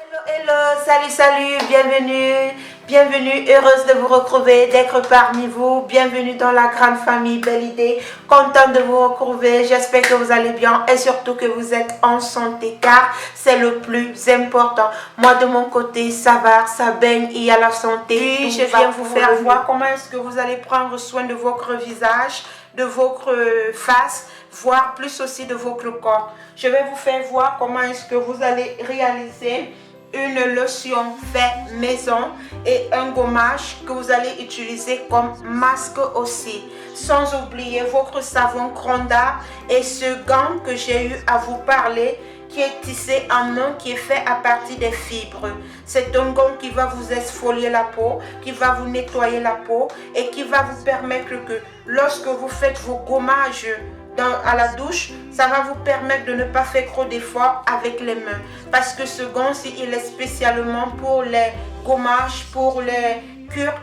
Hello, salut, bienvenue, heureuse de vous retrouver, d'être parmi vous, bienvenue dans la grande famille Belle Idée, contente de vous retrouver, j'espère que vous allez bien et surtout que vous êtes en santé car c'est le plus important. Moi de mon côté, ça va, ça baigne, il y a la santé. Puis je viens vous faire voir comment est-ce que vous allez prendre soin de votre visage, de votre face, voire plus aussi de votre corps. Je vais vous faire voir comment est-ce que vous allez réaliser une lotion fait maison et un gommage que vous allez utiliser comme masque aussi. Sans oublier votre savon Cronda et ce gant que j'ai eu à vous parler qui est tissé en main, qui est fait à partir des fibres. C'est un gant qui va vous exfolier la peau, qui va vous nettoyer la peau et qui va vous permettre que lorsque vous faites vos gommages à la douche, ça va vous permettre de ne pas faire trop d'efforts avec les mains. Parce que ce gant-ci, il est spécialement pour les gommages, pour les cures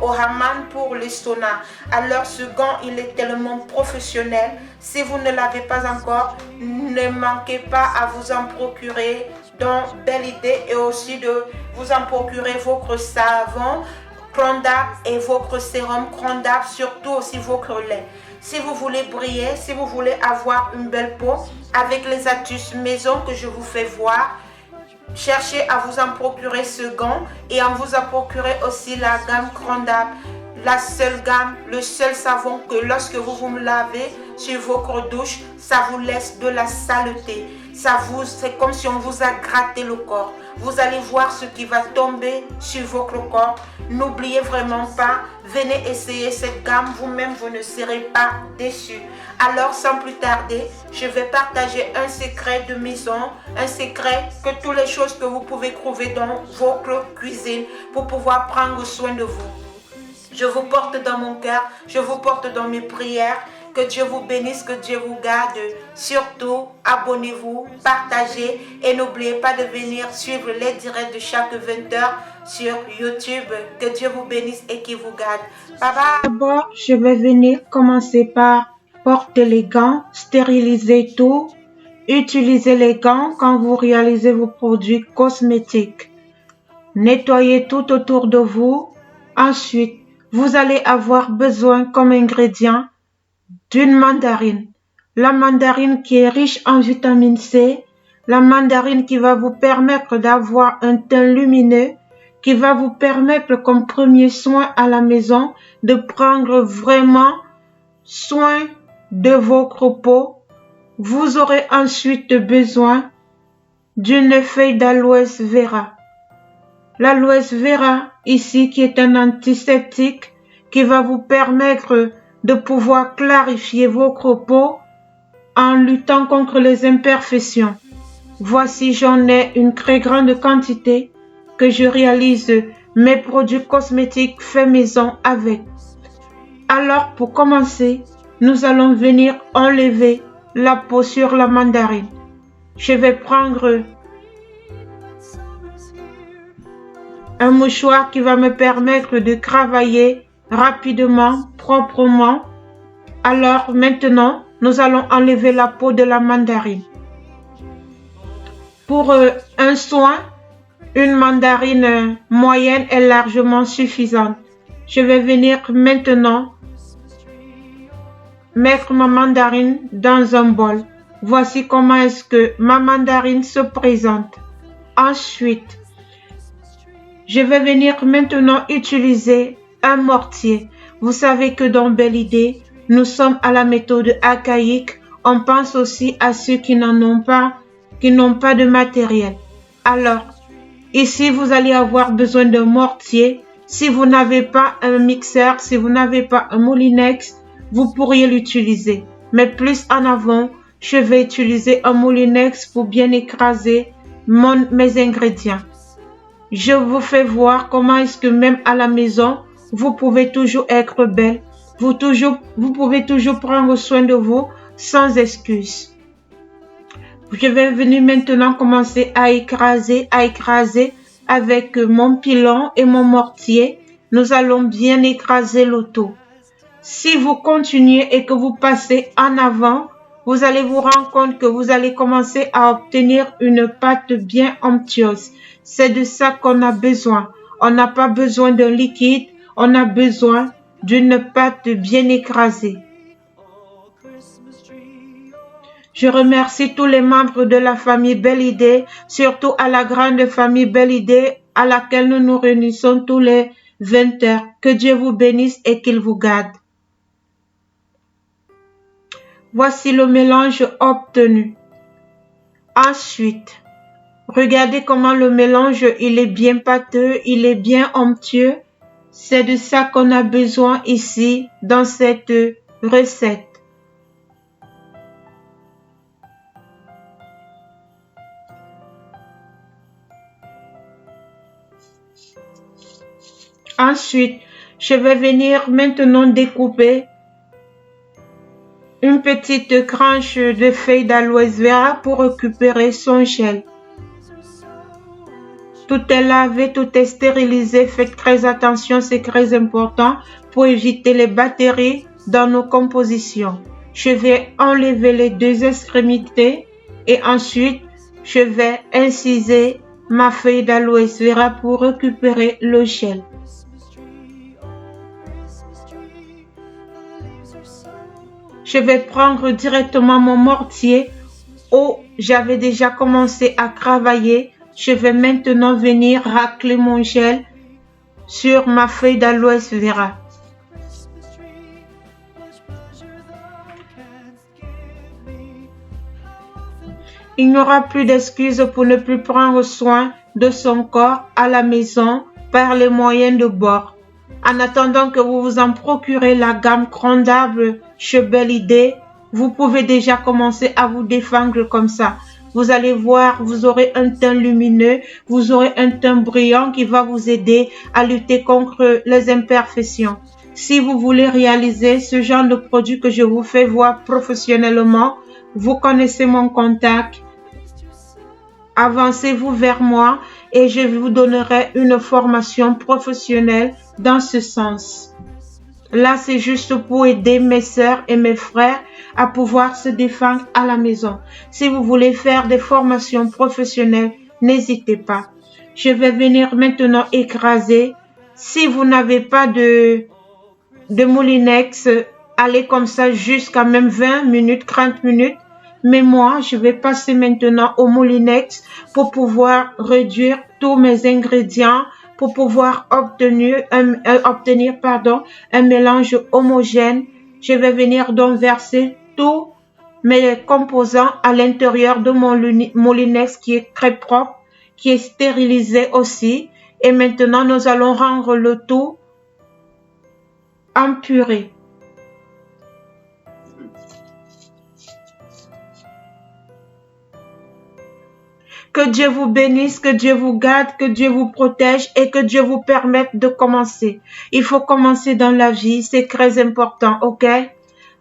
au hammam, pour les saunas. Alors ce gant, il est tellement professionnel. Si vous ne l'avez pas encore, ne manquez pas à vous en procurer dans Belle Idée et aussi de vous en procurer votre savon Cronda et votre sérum Cronda, surtout aussi votre lait. Si vous voulez briller, si vous voulez avoir une belle peau, avec les astuces maison que je vous fais voir, cherchez à vous en procurer ce gant et à vous en procurer aussi la gamme Cronda, la seule gamme, le seul savon que lorsque vous vous lavez sur votre douche, ça vous laisse de la saleté. C'est comme si on vous a gratté le corps. Vous allez voir ce qui va tomber sur votre corps. N'oubliez vraiment pas, venez essayer cette gamme, vous-même vous ne serez pas déçus. Alors sans plus tarder, je vais partager un secret de maison, un secret que toutes les choses que vous pouvez trouver dans votre cuisine pour pouvoir prendre soin de vous. Je vous porte dans mon cœur, je vous porte dans mes prières. Que Dieu vous bénisse, que Dieu vous garde. Surtout, abonnez-vous, partagez et n'oubliez pas de venir suivre les directs de chaque 20h sur YouTube. Que Dieu vous bénisse et qu'il vous garde. Bye bye. D'abord, je vais venir commencer par porter les gants, stériliser tout, utiliser les gants quand vous réalisez vos produits cosmétiques. Nettoyez tout autour de vous. Ensuite, vous allez avoir besoin comme ingrédient d'une mandarine. La mandarine qui est riche en vitamine C, la mandarine qui va vous permettre d'avoir un teint lumineux, qui va vous permettre comme premier soin à la maison de prendre vraiment soin de votre peau. Vous aurez ensuite besoin d'une feuille d'aloès vera. L'aloès vera ici qui est un antiseptique qui va vous permettre de pouvoir clarifier votre peau en luttant contre les imperfections. Voici, j'en ai une très grande quantité que je réalise mes produits cosmétiques faits maison avec. Alors, pour commencer, nous allons venir enlever la peau sur la mandarine. Je vais prendre un mouchoir qui va me permettre de travailler rapidement, proprement. Alors maintenant, nous allons enlever la peau de la mandarine. Pour un soin, une mandarine moyenne est largement suffisante. Je vais venir maintenant mettre ma mandarine dans un bol. Voici comment est-ce que ma mandarine se présente. Ensuite, je vais venir maintenant utiliser un mortier. Vous savez que dans Belle Idée, nous sommes à la méthode archaïque. On pense aussi à ceux qui n'ont pas de matériel. Alors, ici, vous allez avoir besoin d'un mortier. Si vous n'avez pas un mixeur, si vous n'avez pas un moulinex, vous pourriez l'utiliser. Mais plus en avant, je vais utiliser un moulinex pour bien écraser mes ingrédients. Je vous fais voir comment est-ce que même à la maison, vous pouvez toujours être belle. Vous pouvez toujours prendre soin de vous sans excuse. Je vais venir maintenant commencer à écraser avec mon pilon et mon mortier. Nous allons bien écraser le tout. Si vous continuez et que vous passez en avant, vous allez vous rendre compte que vous allez commencer à obtenir une pâte bien onctueuse. C'est de ça qu'on a besoin. On n'a pas besoin d'un liquide, on a besoin d'une pâte bien écrasée. Je remercie tous les membres de la famille Belle Idée, surtout à la grande famille Belle Idée à laquelle nous nous réunissons tous les 20 heures. Que Dieu vous bénisse et qu'il vous garde. Voici le mélange obtenu. Ensuite, regardez comment le mélange, il est bien pâteux, il est bien onctueux. C'est de ça qu'on a besoin ici dans cette recette. Ensuite, je vais venir maintenant découper une petite tranche de feuilles d'aloe vera pour récupérer son gel. Tout est lavé, tout est stérilisé. Faites très attention, c'est très important pour éviter les bactéries dans nos compositions. Je vais enlever les deux extrémités et ensuite, je vais inciser ma feuille d'aloe vera pour récupérer le gel. Je vais prendre directement mon mortier où j'avais déjà commencé à travailler. Je vais maintenant venir racler mon gel sur ma feuille d'aloe vera. Il n'y aura plus d'excuses pour ne plus prendre soin de son corps à la maison par les moyens de bord. En attendant que vous vous en procurez la gamme crondable chez Belle Idée, vous pouvez déjà commencer à vous défendre comme ça. Vous allez voir, vous aurez un teint lumineux, vous aurez un teint brillant qui va vous aider à lutter contre les imperfections. Si vous voulez réaliser ce genre de produit que je vous fais voir professionnellement, vous connaissez mon contact. Avancez-vous vers moi et je vous donnerai une formation professionnelle dans ce sens. Là, c'est juste pour aider mes sœurs et mes frères à pouvoir se défendre à la maison. Si vous voulez faire des formations professionnelles, n'hésitez pas. Je vais venir maintenant écraser. Si vous n'avez pas de moulinex, allez comme ça jusqu'à même 20 minutes, 30 minutes. Mais moi, je vais passer maintenant au moulinex pour pouvoir réduire tous mes ingrédients, pour pouvoir obtenir un mélange homogène. Je vais venir donc verser tous mes composants à l'intérieur de mon moulinex qui est très propre, qui est stérilisé aussi. Et maintenant, nous allons rendre le tout en purée. Que Dieu vous bénisse, que Dieu vous garde, que Dieu vous protège et que Dieu vous permette de commencer. Il faut commencer dans la vie, c'est très important, ok?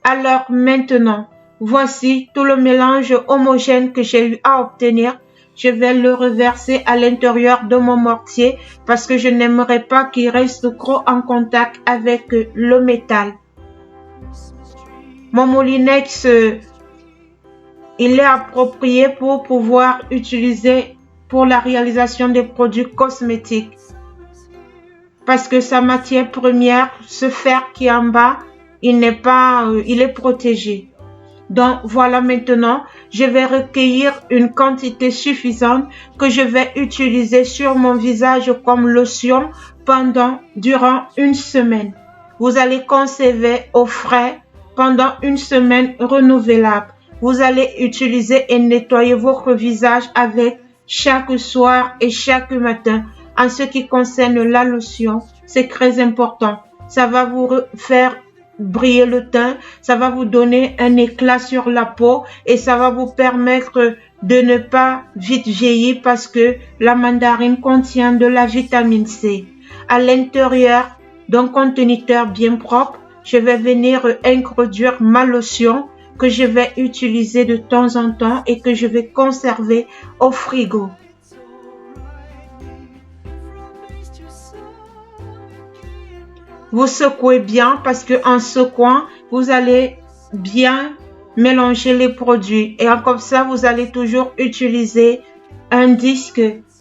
Alors maintenant, voici tout le mélange homogène que j'ai eu à obtenir. Je vais le reverser à l'intérieur de mon mortier parce que je n'aimerais pas qu'il reste trop en contact avec le métal. Mon moulinex, il est approprié pour pouvoir utiliser pour la réalisation des produits cosmétiques. Parce que sa matière première, ce fer qui est en bas, il est protégé. Donc voilà, maintenant, je vais recueillir une quantité suffisante que je vais utiliser sur mon visage comme lotion durant une semaine. Vous allez conserver au frais pendant une semaine renouvelable. Vous allez utiliser et nettoyer votre visage avec chaque soir et chaque matin. En ce qui concerne la lotion, c'est très important. Ça va vous faire briller le teint, ça va vous donner un éclat sur la peau et ça va vous permettre de ne pas vite vieillir parce que la mandarine contient de la vitamine C. À l'intérieur d'un conteneur bien propre, je vais venir introduire ma lotion que je vais utiliser de temps en temps et que je vais conserver au frigo. Vous secouez bien parce que en secouant, vous allez bien mélangez les produits. Et comme ça, vous allez toujours utiliser un disque.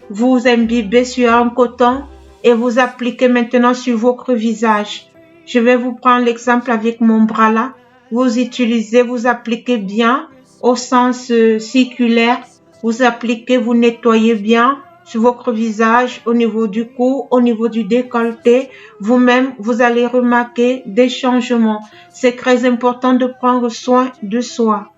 Vous imbibez sur un coton et vous appliquez maintenant sur votre visage. Je vais vous prendre l'exemple avec mon bras là. Vous utilisez, vous appliquez bien au sens circulaire. Vous appliquez, vous nettoyez bien sur votre visage, au niveau du cou, au niveau du décolleté. Vous-même, vous allez remarquer des changements. C'est très important de prendre soin de soi.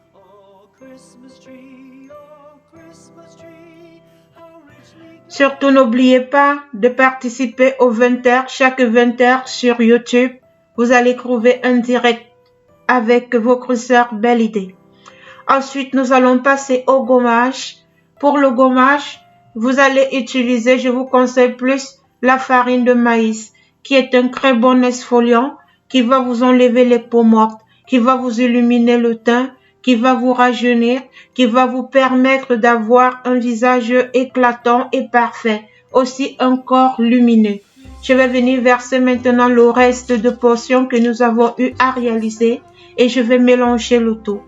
Surtout, n'oubliez pas de participer aux 20h, chaque 20h sur YouTube. Vous allez trouver un direct avec votre sœur Belle Idée. Ensuite, nous allons passer au gommage. Pour le gommage, vous allez utiliser, je vous conseille plus, la farine de maïs, qui est un très bon exfoliant, qui va vous enlever les peaux mortes, qui va vous illuminer le teint, qui va vous rajeunir, qui va vous permettre d'avoir un visage éclatant et parfait, aussi un corps lumineux. Je vais venir verser maintenant le reste de portions que nous avons eu à réaliser et je vais mélanger le tout.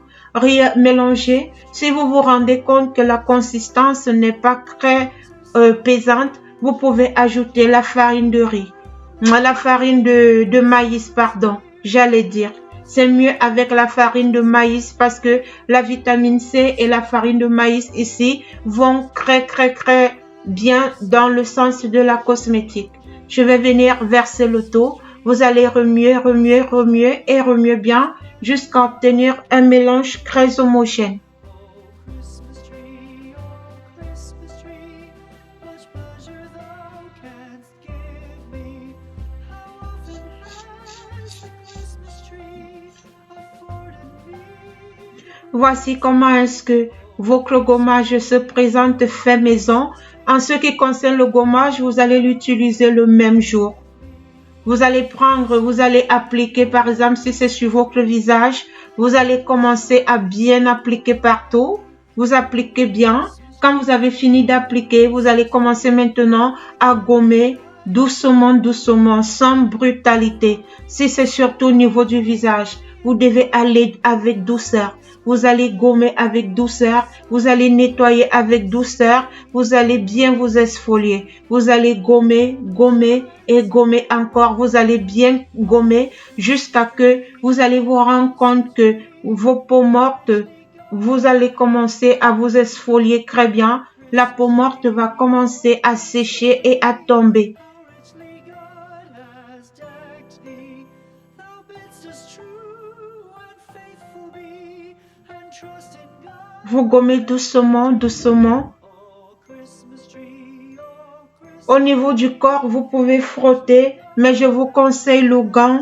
Mélanger. Si vous vous rendez compte que la consistance n'est pas très pesante, vous pouvez ajouter la farine de riz. La farine de maïs, pardon, j'allais dire. C'est mieux avec la farine de maïs parce que la vitamine C et la farine de maïs ici vont très bien dans le sens de la cosmétique. Je vais venir verser le tout. Vous allez remuer et remuer bien jusqu'à obtenir un mélange très homogène. Voici comment est-ce que votre gommage se présente fait maison. En ce qui concerne le gommage, vous allez l'utiliser le même jour. Vous allez appliquer, par exemple, si c'est sur votre visage, vous allez commencer à bien appliquer partout. Vous appliquez bien. Quand vous avez fini d'appliquer, vous allez commencer maintenant à gommer doucement, sans brutalité. Si c'est surtout au niveau du visage, vous devez aller avec douceur. Vous allez gommer avec douceur, vous allez nettoyer avec douceur, vous allez bien vous exfolier. Vous allez gommer et gommer encore. Vous allez bien gommer jusqu'à que vous allez vous rendre compte que vos peaux mortes, vous allez commencer à vous exfolier très bien. La peau morte va commencer à sécher et à tomber. Vous gommez doucement. Au niveau du corps, vous pouvez frotter, mais je vous conseille le gant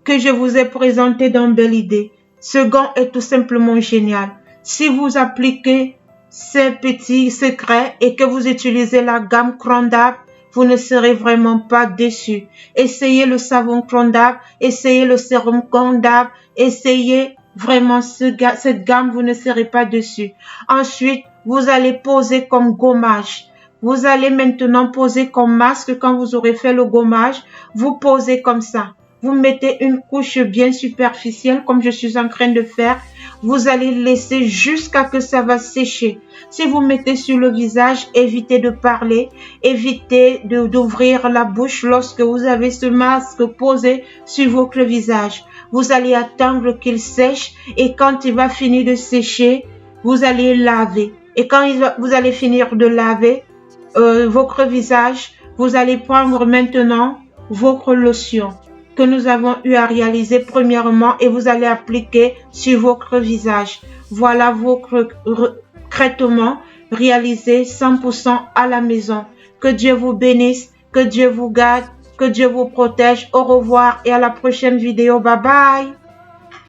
que je vous ai présenté dans Belle Idée. Ce gant est tout simplement génial. Si vous appliquez ces petits secrets et que vous utilisez la gamme Crown d'Arbre, vous ne serez vraiment pas déçus. Essayez le savon Crown d'Arbre, essayez le sérum Crown d'Arbre, essayez vraiment cette gamme, vous ne serez pas déçus. Ensuite, vous allez poser comme gommage. Vous allez maintenant poser comme masque. Quand vous aurez fait le gommage, vous posez comme ça. Vous mettez une couche bien superficielle comme je suis en train de faire. Vous allez laisser jusqu'à que ça va sécher. Si vous mettez sur le visage, évitez de parler, évitez d'ouvrir la bouche lorsque vous avez ce masque posé sur votre visage. Vous allez attendre qu'il sèche et quand il va finir de sécher, vous allez laver. Et quand vous allez finir de laver votre visage, vous allez prendre maintenant votre lotion que nous avons eu à réaliser premièrement et vous allez appliquer sur votre visage. Voilà votre traitement réalisé 100% à la maison. Que Dieu vous bénisse, que Dieu vous garde, que Dieu vous protège. Au revoir et à la prochaine vidéo. Bye bye.